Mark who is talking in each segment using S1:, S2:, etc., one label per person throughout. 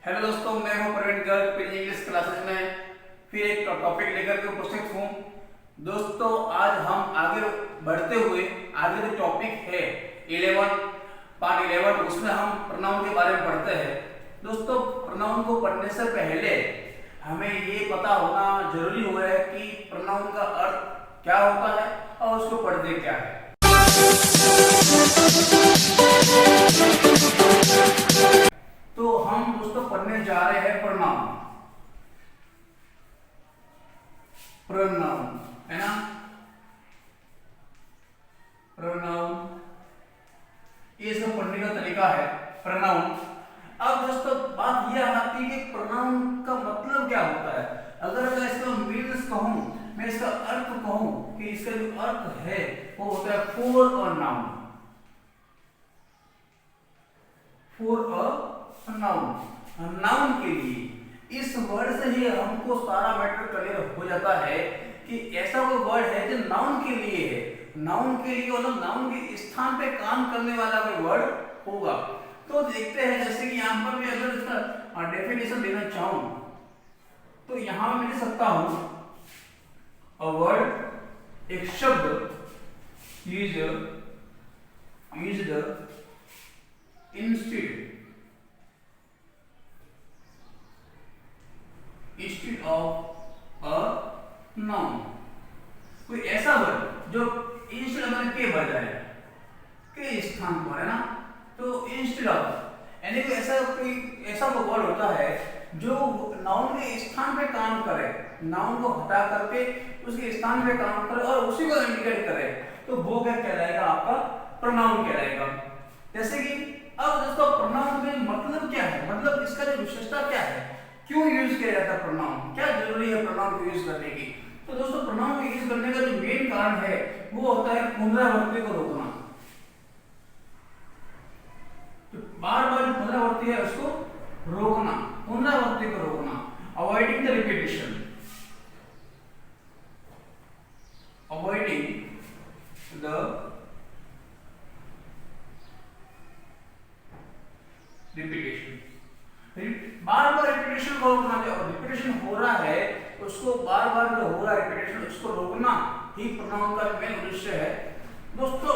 S1: Hello दोस्तों, मैं हूं Praveen Garg PG English classes में फिर एक टॉपिक लेकर के उपस्थित हूं। दोस्तों, आज हम आगे बढ़ते हुए आगे जो टॉपिक है 11 पार्ट 11 उसमें हम प्रोनाउन के बारे में पढ़ते हैं। दोस्तों, प्रोनाउन को पढ़ने से पहले हमें ये पता होना जरूरी हुआ है कि प्रोनाउन का अर्थ क्या होता है और उसको पढ़ते क्या है। तो हम दोस्तों पढ़ने जा रहे हैं प्रोनाउन प्रोनाउन है ना। प्रोनाउन ये सब पढ़ने का तरीका है प्रोनाउन। अब दोस्तों बात यह आती है कि प्रोनाउन का मतलब क्या होता है। अगर मैं इसका मीन्स कहूं, मैं इसका अर्थ कहूं कि इसका जो अर्थ है वो होता है for a noun. For a noun, noun के लिए। इस वर्ड से ही हमको सारा मैटर क्लियर हो जाता है कि ऐसा कोई वर्ड है जो नाउन के लिए है। नाउन के लिए मतलब नाउन के स्थान पे काम करने वाला कोई वर्ड होगा। तो देखते हैं, जैसे कि यहाँ पर मैं अगर इसका डेफिनेशन देना चाहूं तो यहां मैं लिख सकता हूं अ वर्ड, एक शब्द used instead of a noun. कोई ऐसा वर्ड जो इंस्टेड मैंने के बजाय के स्थान पर है ना, तो इंस्टेड ऑफ यानी कि ऐसा कोई वर्ड होता है जो नाउन के स्थान पे काम करे, नाउन को हटा करके उसके स्थान पे काम करे और उसी को इंडिकेट करे, तो वो क्या कहलाएगा, आपका प्रोनाउन कहलाएगा। जैसे कि अब दोस्तों प्रोनाउन में मतलब क्या है, मतलब इसका जो विशेषता क्या है, क्यों यूज किया जाता है प्रोनाउन, क्या जरूरी है प्रोनाउन को यूज करने की। तो दोस्तों प्रोनाउन को यूज करने का जो मेन कारण है वो होता है पुनरावृत्ति को रोकना। तो बार बार पुनरावृत्ति है उसको रोकना, पुनरावृत्ति को रोकना, avoiding the repetition, avoiding the repetition. Bar bar repetition को रोकना, जो रिपीटेशन हो रहा है उसको बार बार जो हो रहा है रिपीटेशन उसको रोकना ही प्रोनाउन का मेन उद्देश्य है। दोस्तों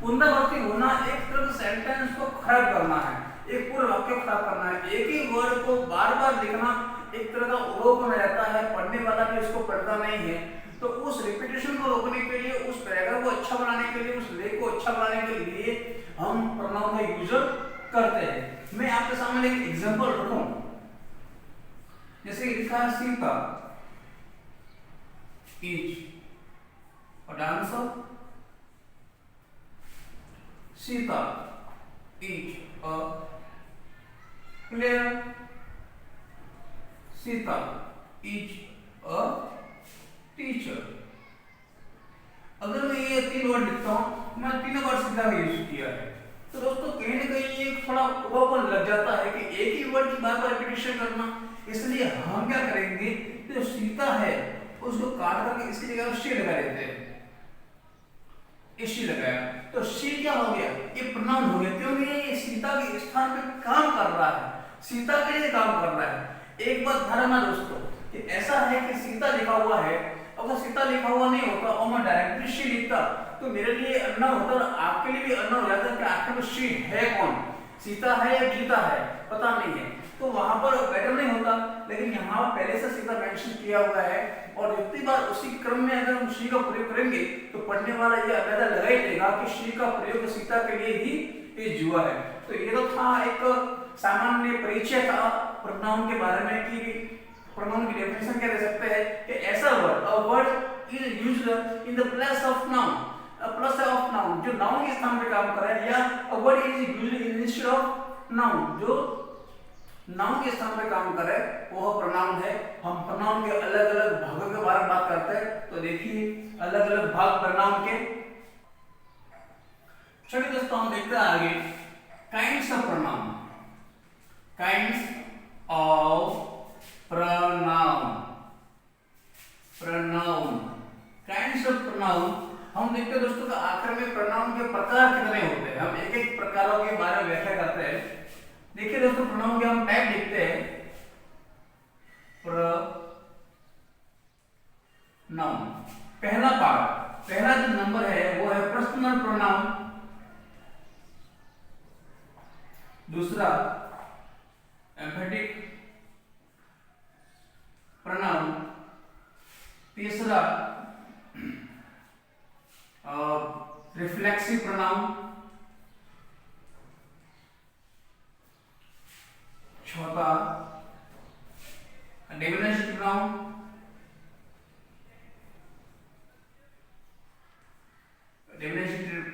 S1: पुनरावृत्ति होना एक तरह से सेंटेंस को खराब करना है, एक पूरे वाक्य को खराब करना है। एक ही वर्ड को बार बार लिखना एक तरह का उलोक बना जाता है, पढ़ने वाला भी उसको पढ़ता नहीं है। तो उस रिपीटेशन को रोकने के लिए, उस पैराग्राफ को अच्छा बनाने के लिए, उस लेख को अच्छा बनाने के लिए हम प्रोनाउन का यूज करते हैं। मैं आपके सामने एक एग्जांपल रखूं, जैसे लिखा है Sita is a dancer, Sita is a player, Sita is a teacher. अगर मैं ये तीन वर्ड लिखता हूं, मैं तीनों बार सीता का यूज किया है, तो दोस्तों कहीं ना कहीं ये थोड़ा ओपन लग जाता है कि एक ही वर्ड की बार बार रिपीटेशन करना। इसलिए हम क्या करेंगे, जो सीता है उसको काट करके इसकी जगह शी लगा देते हैं। शी लगाया तो शी क्या हो गया, ये प्रोनाउन हो गया, क्योंकि ये सीता के स्थान पे काम कर रहा है, सीता के लिए काम कर रहा है। एक बात ध्यान रखना दोस्तों कि ऐसा है कि सीता लिखा हुआ है, अगर सीता लिखा हुआ नहीं होता और मैं डायरेक्टली शी लिखता तो मेरे लिए अननोन होता और आपके लिए भी अननोन हो जाता कि आखिर में शी है कौन, सीता है या गीता है, पता नहीं है, तो वहां पर बेटर नहीं होता। लेकिन यहाँ पहले से सीता मेंशन किया हुआ है और जितनी बार उसी क्रम में अगर हम शी का प्रयोग करेंगे तो पढ़ने वाला ये अंदाजा लगा ही लेगा कि शी का प्रयोग सीता के लिए ही हुआ है। तो ये तो था एक सामान्य परिचय था प्रोनाउन के बारे में कि प्रोनाउन की डेफिनेशन क्या दे सकते हैं कि ऐसा word, a word is used in the place of noun, plus of noun जो नाउन के स्थान पे काम कर रहा है, या a word is used instead of noun जो नाउन के स्थान पे काम करे वो प्रोनाउन है। हम प्रोनाउन के अलग अलग भागों के बारे में बात करते हैं, तो देखिए अलग अलग भाग प्रोनाउन के। चलिए दोस्तों हम देखते हैं आगे kinds of pronoun, kinds of pronoun, pronoun kinds of pronoun. हम देखते हैं दोस्तों आखिर में प्रोनाउन के प्रकार कितने होते हैं, हम एक एक प्रकारों के बारे में व्याख्या करते हैं। देखिए दोस्तों, प्रोनाउन के हम टाइप लिखते हैं। प्रोनाउन, पहला पार्ट, पहला जो नंबर है वो है पर्सनल प्रोनाउन, दूसरा एम्फेटिक प्रोनाउन, तीसरा रिफ्लेक्सिव प्रोनाउन, चौथा डिमिनिशिव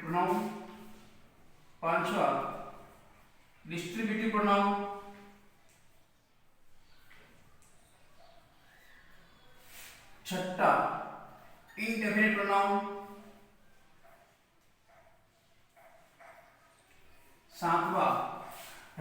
S1: प्रोनाउन, पांचवा डिस्ट्रीब्यूटिव प्रोनाउन, छठा इंडेफिनिट प्रोनाउन, सातवां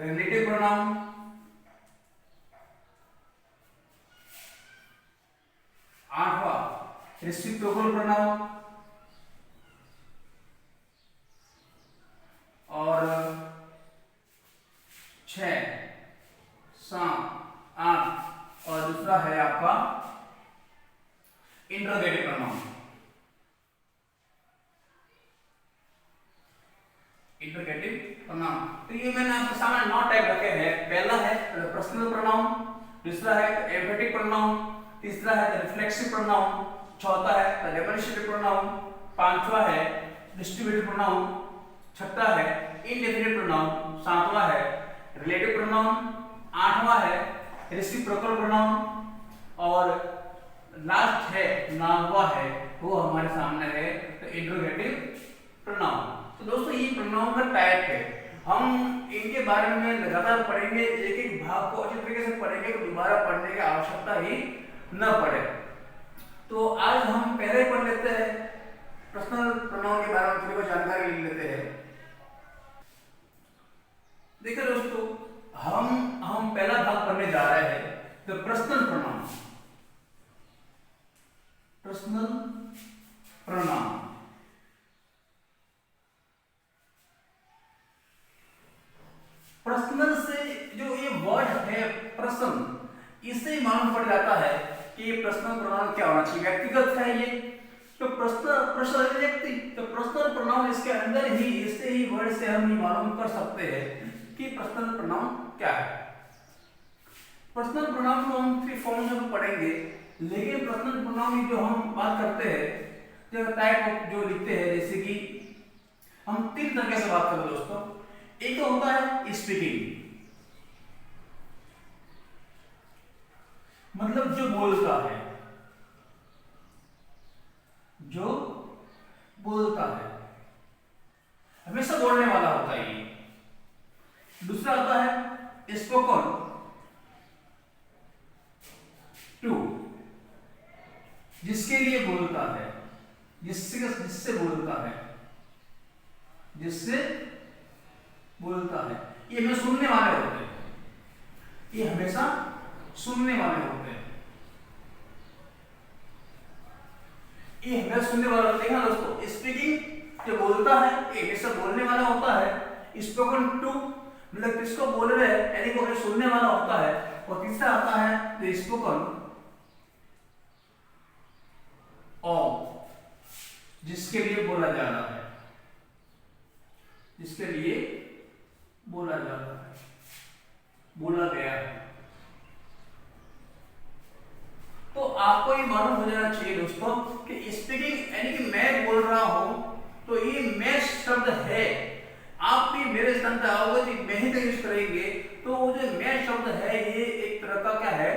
S1: रिलेटिव प्रोनाउन, आठवां रेसिप्रोकल प्रोनाउन और 6, 7, 8 और दूसरा है आपका इंटरोगेटिव प्रोनाउन। इंटरोगेटिव प्रोनाउन, तो ये मैंने आपके सामने 9 टाइप रखे हैं। पहला है पर्सनल प्रोनाउन, दूसरा है एम्फेटिक प्रोनाउन, तीसरा है रिफ्लेक्सिव प्रोनाउन, चौथा है डिमिनिशिव प्रोनाउन, पांचवा है डिस्ट्रीब्यूटिव प्रोनाउन, छठा है इंडेफिनिट प्रोनाउन, सातवां है रिलेटिव प्रोनाउन, आठवां है रेसिप्रोकल प्रोनाउन और लास्ट है 9वां है वो हमारे सामने है इंटरोगेटिव प्रोनाउन। तो दोस्तों ये प्रोनाउन का टाइप है। हम इनके बारे में लगातार पढ़ेंगे, एक एक भाग को अच्छी तरीके से पढ़ेंगे तो दोबारा पढ़ने की आवश्यकता ही न पड़े। तो आज हम पहले ही पढ़ लेते हैं पर्सनल प्रोनाउन के बारे में, थोड़ी बहुत जानकारी ले लेते हैं। देखिए दोस्तों, हम पहला भाग पढ़ने जा रहे हैं the personal pronoun. Personal pronoun, personal से जो ये वर्ड है पर्सन, इससे मालूम पड़ जाता है कि ये पर्सनल प्रोनाउन क्या होना चाहिए। व्यक्तिगत है ये तो पर्सनल व्यक्ति, तो पर्सनल प्रोनाउन इसके अंदर ही, इससे ही वर्ड से हम ये मालूम कर सकते हैं कि पर्सनल प्रोनाउन क्या है। पर्सनल प्रोनाउन को हम 3 फॉर्म्स में पढ़ेंगे, लेकिन पर्सनल प्रोनाउन जो हम बात करते हैं, जो टाइप ऑफ जो लिखते हैं, जैसे कि हम 3 तरीके से बात करें दोस्तों। एक तो होता है स्पीकिंग, मतलब जो बोलता है, जो बोलता है, हमेशा बोलने वाला होता है ये। दूसरा होता है स्पोकन टू, जिसके लिए बोलता है, जिससे बोलता है, जिससे बोलता है। ये हमें सुनने वाले होते हैं, ये हमेशा सुनने वाले होते हैं, ये हमेशा सुनने वाला होता है ना दोस्तों। स्पीकिंग जो बोलता है ये हमेशा बोलने वाला होता है। स्पोकन टू मतलब किसको बोल रहे हैं, यानी को हमें सुनने वाला होता है। और तीसरा आता है द स्पोकन ऑफ, जिसके लिए बोला जा रहा है, जिसके लिए बोला जा रहा है, बोला गया है। तो आपको ये मालूम हो जाना चाहिए दोस्तों कि स्पीकिंग यानी कि मैं बोल रहा हूं, तो ये मैं शब्द है। आप भी मेरे स्थान पे आओगे तो मैं ही का यूज करेंगे, तो वो जो मैं शब्द है ये एक तरह का क्या है,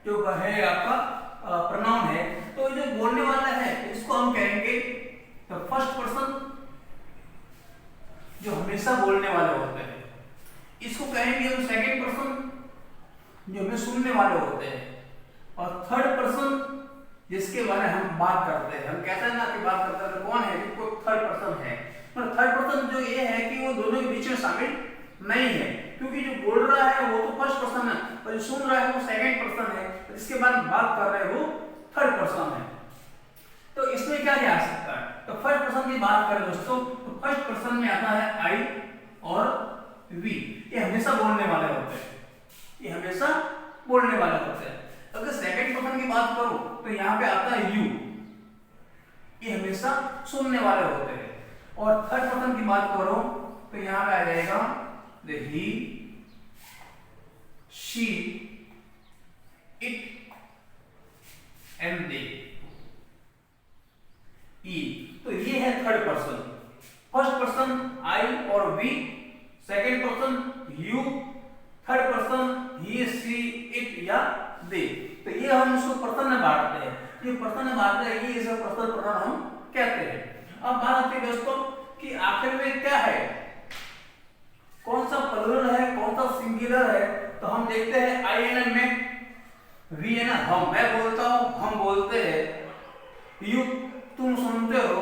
S1: जो है आपका प्रोनाउन है। तो जो बोलने वाला है इसको हम कहेंगे तो फर्स्ट पर्सन, जो हमेशा बोलने वाले होते हैं। इसको कहेंगे हम सेकंड पर्सन, जो हमें सुनने वाले होते हैं। और थर्ड पर्सन, जिसके बारे में हम बात करते हैं। हम कहते हैं ना कि बात करते हैं तो कौन है, जिसको थर्ड पर्सन है। पर थर्ड पर्सन जो ये है कि वो दोनों के बीच में शामिल नहीं है, क्योंकि जो बोल रहा है वो तो फर्स्ट पर्सन है और जो सुन रहा है वो सेकंड पर्सन है, तो इसके बारे में बात कर रहे हैं वो थर्ड पर्सन है। तो इसमें क्या क्या आ सकता है, तो फर्स्ट पर्सन की बात करें दोस्तों, तो फर्स्ट पर्सन में आता है आई और वी, ये हमेशा बोलने वाले होते हैं, ये हमेशा बोलने वाले होते हैं। अगर सेकंड पर्सन की बात करो तो यहाँ पे आता है यू, ये हमेशा सुनने वाले होते हैं। और थर्ड पर्सन की बात करो तो यहाँ पे आ जाएगा the he, she, it and they, ई। तो ये है third person. First person I और we, second person you, third person he, she, it या दे। तो ये हम इसको पर्सन में बांटते हैं, ये पर्सन में बांटते हैं, ये इसे पर्सन प्रोनाउन हम कहते हैं। अब बात आती है दोस्तों कि आखिर में क्या है, कौन सा प्लूरल है, कौन सा सिंगुलर है। तो हम देखते हैं आई एन एम में वी है ना, हम, मैं बोलता हूं, हम बोलते हैं, यू तुम सुनते हो,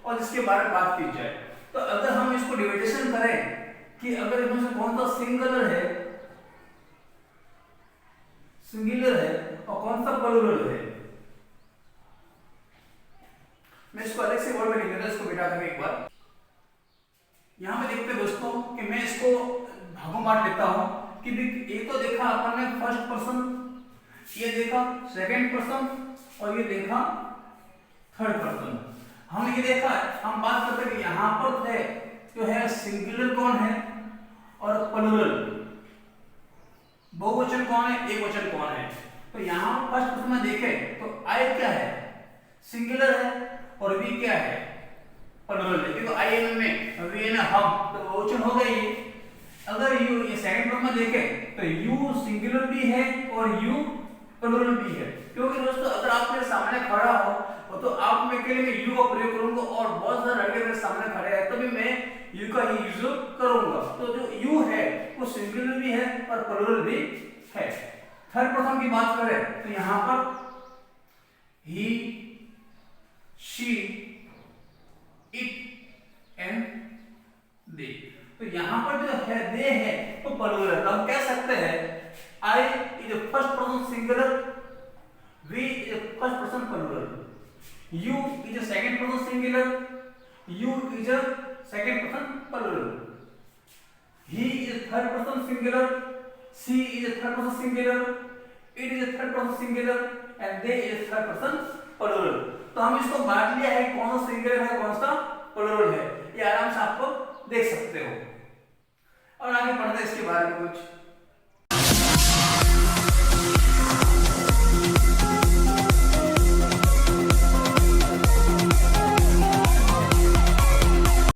S1: और इसके बारे में बात की जाए तो अगर हम इसको डिवाइडेशन करें कि अगर इनमें से कौन सा सिंगुलर है, सिंगुलर है और कौन सा प्लूरल है, मैं इसको अलग से वर्ड में लिख देता हूं, इसको बिठा करके एक बार यहां पे देखते हैं दोस्तों कि मैं इसको भागों बांट लेता हूं कि एक तो देखा अपन ने फर्स्ट पर्सन, ये देखा सेकंड पर्सन और ये देखा थर्ड पर्सन। हमने ये देखा, हम बात करते हैं कि यहाँ पर है जो है सिंगुलर कौन है और प्लूरल, बहुवचन कौन है, एकवचन कौन है। तो यहाँ फर्स्ट पर्सन में देखें तो आई क्या है, सिंगुलर है, और वी क्या है, प्लूरल है। क्योंकि आई एन में वी एन हम, तो बहुवचन हो गई। अगर यू, ये सेकंड पर्सन में देखें तो यू सिंगुलर भी है और यू प्लूरल भी है। क्योंकि दोस्तों अगर आप मेरे सामने खड़ा हो तो आप मैं अकेले में यू का प्रयोग करूंगा और बहुत सारे लड़के मेरे सामने खड़े हैं तभी मैं यू का ही यूज करूंगा। तो जो यू है वो सिंगुलर भी है और प्लूरल भी है। थर्ड पर्सन की बात करें तो यहाँ पर ही, शी, इट एंड दे। तो यहाँ पर जो है दे है तो प्लूरल है। तो हम कह सकते हैं I is a first person singular, we is a first person plural, you is a second person singular, you is a second person plural, he is a third person singular, she is a third person singular, it is a third person singular and they is a third person plural। तो हम इसको बांट लिया है कौन सा singular है कौन सा प्लूरल है, ये आराम से आपको देख सकते हो। और आगे पढ़ते हैं इसके बारे में कुछ।